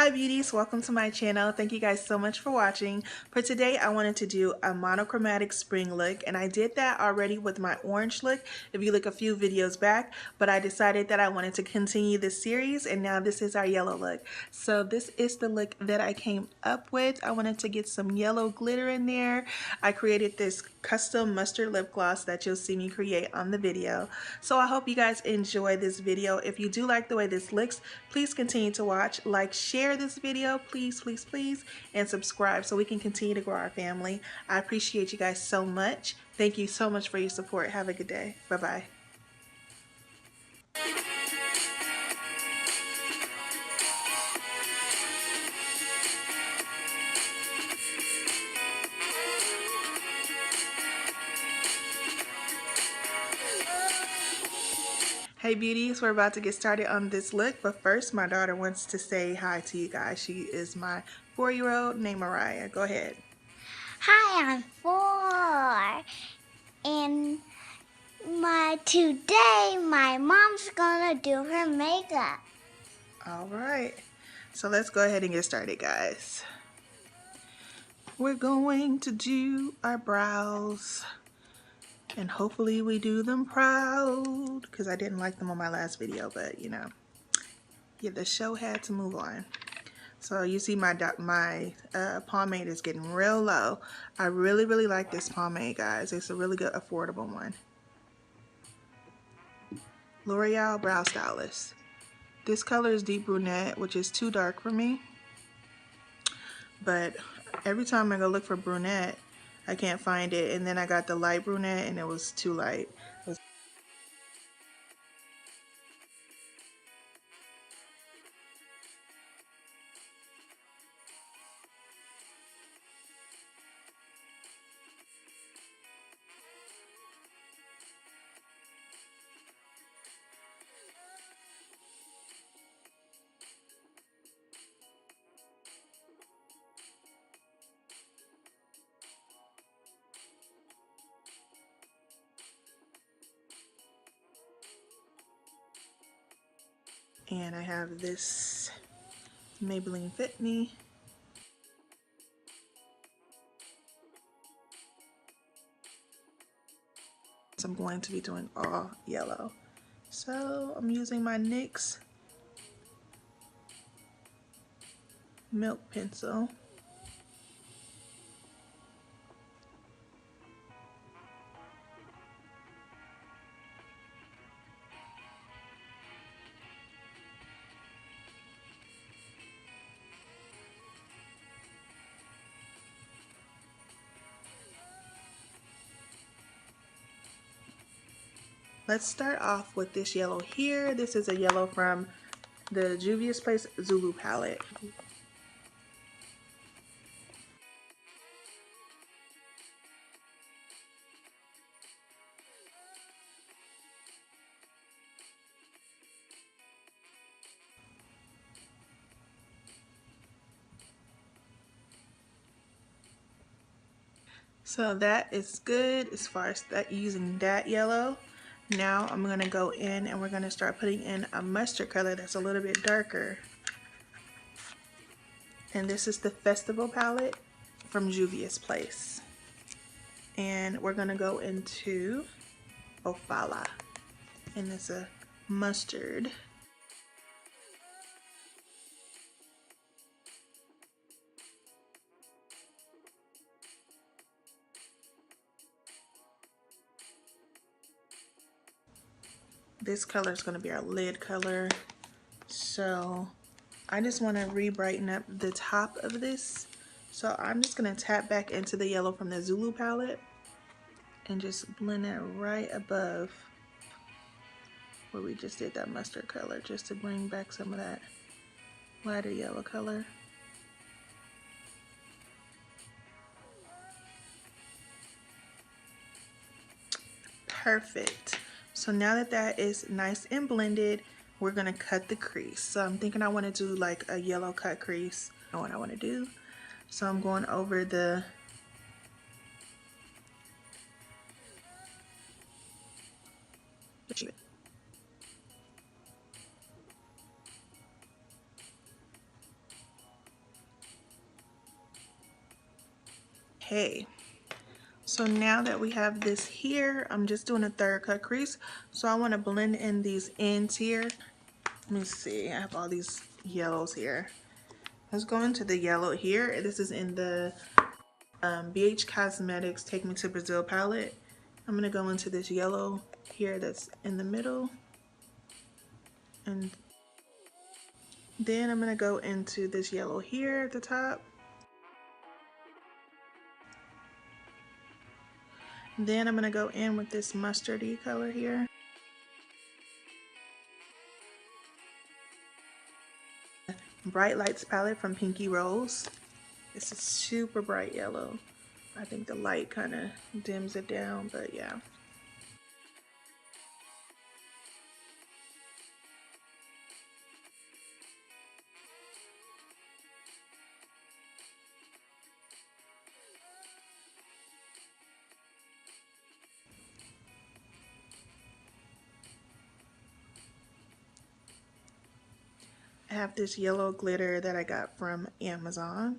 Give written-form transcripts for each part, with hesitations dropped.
Hi beauties, welcome to my channel. Thank you guys so much for watching. For today I wanted to do a monochromatic spring look, and I did that already with my orange look if you look a few videos back, but I decided that I wanted to continue this series, and now this is our yellow look. So this is the look that I came up with. I wanted to get some yellow glitter in there. I created this custom mustard lip gloss that you'll see me create on the video. So I hope you guys enjoy this video. If you do like the way this looks, please continue to watch, like, share this video, please, please, please, and subscribe so we can continue to grow our family. I appreciate you guys so much. Thank you so much for your support. Have a good day. Bye-bye. Hey beauties, we're about to get started on this look, but first my daughter wants to say hi to you guys. She is my 4-year-old named Mariah. Go ahead. Hi, I'm 4, and today my mom's gonna do her makeup. All right, so let's go ahead and get started, guys. We're going to do our brows, and hopefully we do them proud, because I didn't like them on my last video, but you know, yeah, the show had to move on. So you see my pomade is getting real low. I really like this pomade, guys. It's a really good affordable one. L'Oreal Brow Stylist. This color is deep brunette, which is too dark for me, but every time I go look for brunette I can't find it, and then I got the light brunette and it was too light. And I have this Maybelline Fit Me. So I'm going to be doing all yellow. So I'm using my NYX Milk Pencil. Let's start off with this yellow here. This is a yellow from the Juvia's Place Zulu palette. So that is good as far as that, using that yellow. Now I'm going to go in and we're going to start putting in a mustard color that's a little bit darker. And this is the Festival palette from Juvia's Place. And we're going to go into Ofala. And it's a mustard. This color is going to be our lid color. So I just want to re-brighten up the top of this. So I'm just going to tap back into the yellow from the Zulu palette and just blend it right above where we just did that mustard color, just to bring back some of that lighter yellow color. Perfect. So now that that is nice and blended, we're gonna cut the crease. So I'm thinking I want to do like a yellow cut crease. I know what I want to do. So I'm going over the Okay, so now that we have this here, I'm just doing a third cut crease. So I want to blend in these ends here. Let me see, I have all these yellows here. Let's go into the yellow here. This is in the BH Cosmetics Take Me to Brazil palette. I'm gonna go into this yellow here that's in the middle, and then I'm gonna go into this yellow here at the top. Then I'm gonna go in with this mustardy color here. Bright Lights palette from Pinky Rose. This is super bright yellow. I think the light kind of dims it down, but yeah. I have this yellow glitter that I got from Amazon.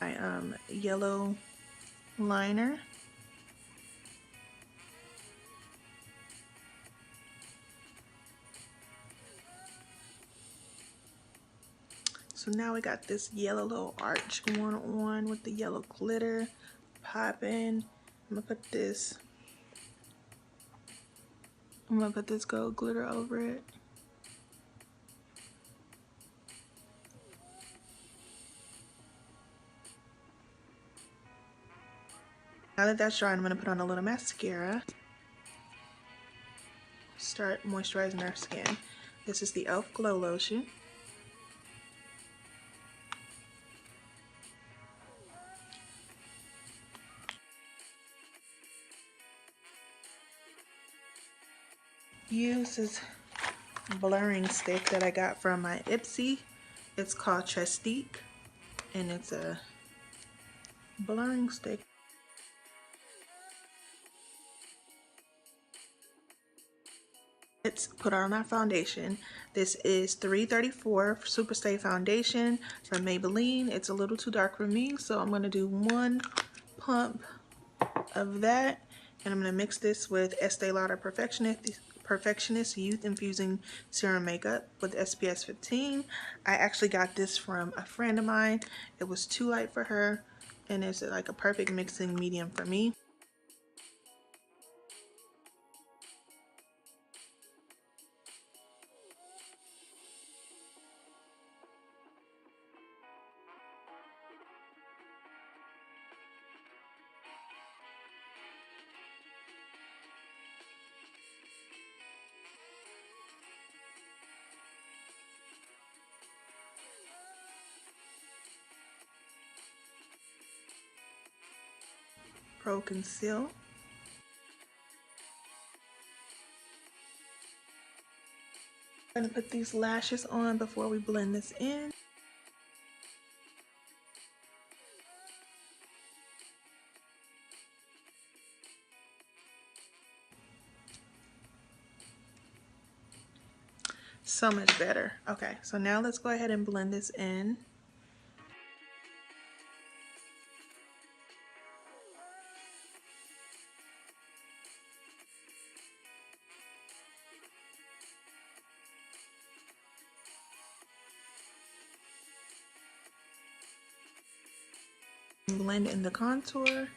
My yellow liner. So now we got this yellow little arch going on with the yellow glitter popping. I'm gonna put this gold glitter over it. Now that that's dry, I'm gonna put on a little mascara. Start moisturizing our skin. This is the e.l.f. Glow Lotion. Use this blurring stick that I got from my Ipsy. It's called Trestique, and it's a blurring stick. Let's put on our foundation. This is 334 Super Stay Foundation from Maybelline. It's a little too dark for me, so I'm going to do one pump of that, and I'm going to mix this with Estee Lauder Perfectionist Youth Infusing Serum Makeup with SPF 15. I actually got this from a friend of mine. It was too light for her, and it's like a perfect mixing medium for me. Pro Conceal. I'm going to put these lashes on before we blend this in. So much better. Okay, so now let's go ahead and blend this in. Blend in the contour.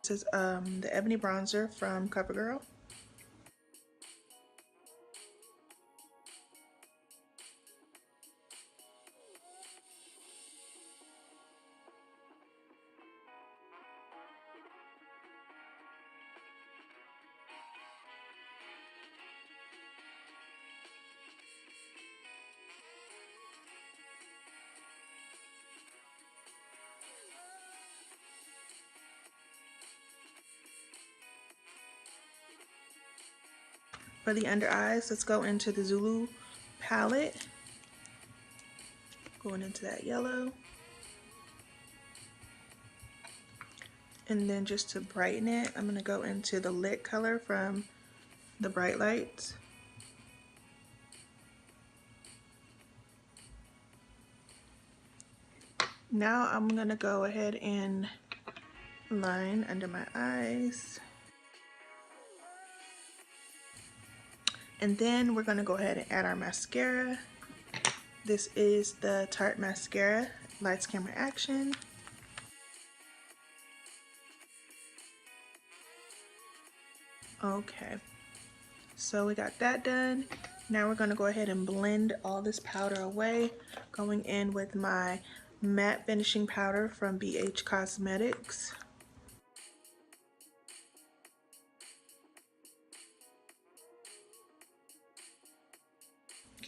This is the Ebony Bronzer from CoverGirl. For the under eyes, let's go into the Zulu palette. Going into that yellow. And then just to brighten it, I'm going to go into the lit color from the Bright Lights. Now I'm going to go ahead and line under my eyes. And then we're going to go ahead and add our mascara. This is the Tarte Mascara, Lights, Camera, Action. Okay, so we got that done. Now we're going to go ahead and blend all this powder away, going in with my matte finishing powder from BH Cosmetics.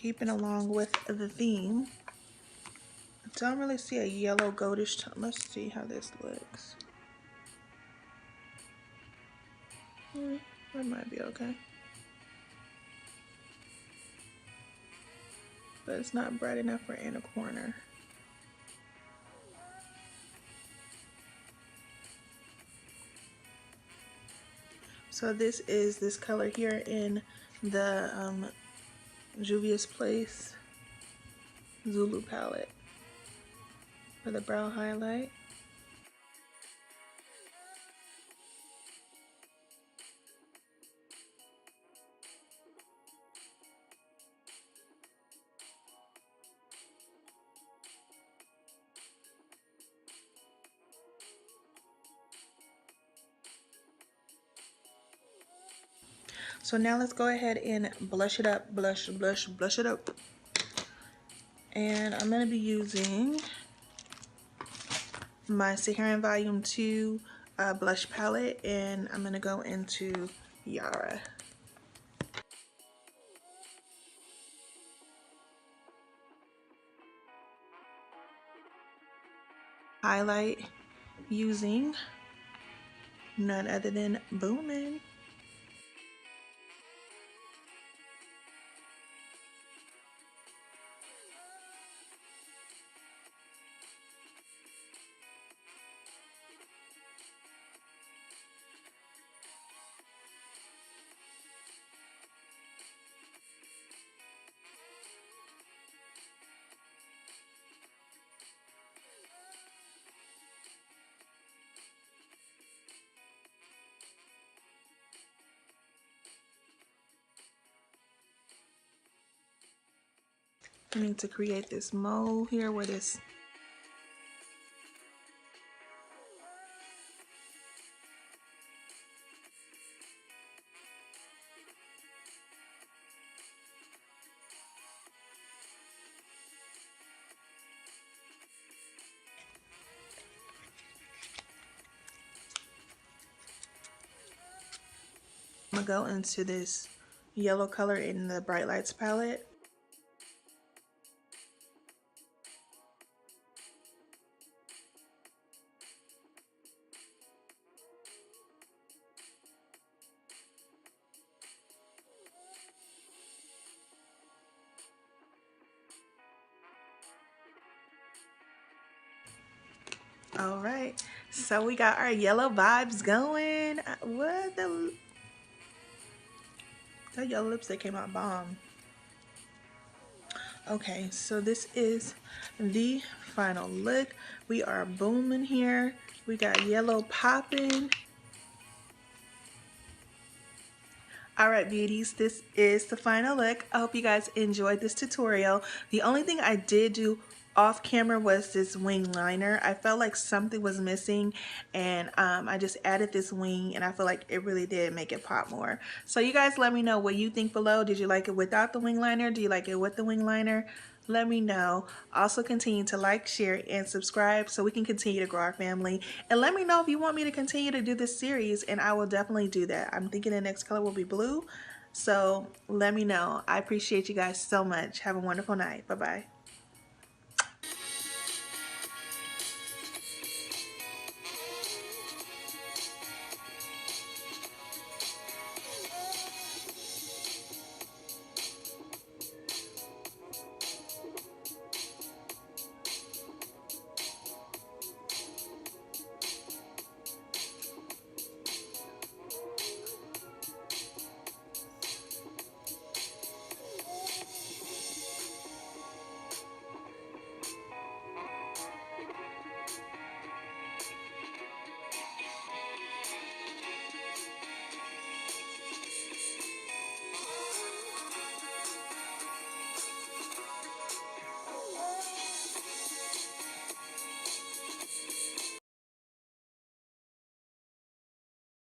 Keeping along with the theme. I don't really see a yellow goldish tone. Let's see how this looks. That might be okay. But it's not bright enough for in a corner. So this is this color here in the Juvia's Place Zulu palette for the brow highlight. So now let's go ahead and blush it up, blush it up. And I'm going to be using my Saharan Volume 2 blush palette, and I'm going to go into Yara. Highlight using none other than Boomin'. I need to create this mole here where this I'm gonna go into this yellow color in the Bright Lights palette. All right, so we got our yellow vibes going. What the? That yellow lipstick came out bomb. Okay, so this is the final look. We are booming here. We got yellow popping. All right, beauties, this is the final look. I hope you guys enjoyed this tutorial. The only thing I did do off camera was this wing liner. I felt like something was missing, and I just added this wing, and I feel like it really did make it pop more. So you guys let me know what you think below. Did you like it without the wing liner? Do you like it with the wing liner? Let me know. Also continue to like, share, and subscribe so we can continue to grow our family. And let me know if you want me to continue to do this series, and I will definitely do that. I'm thinking the next color will be blue. So let me know. I appreciate you guys so much. Have a wonderful night. Bye-bye.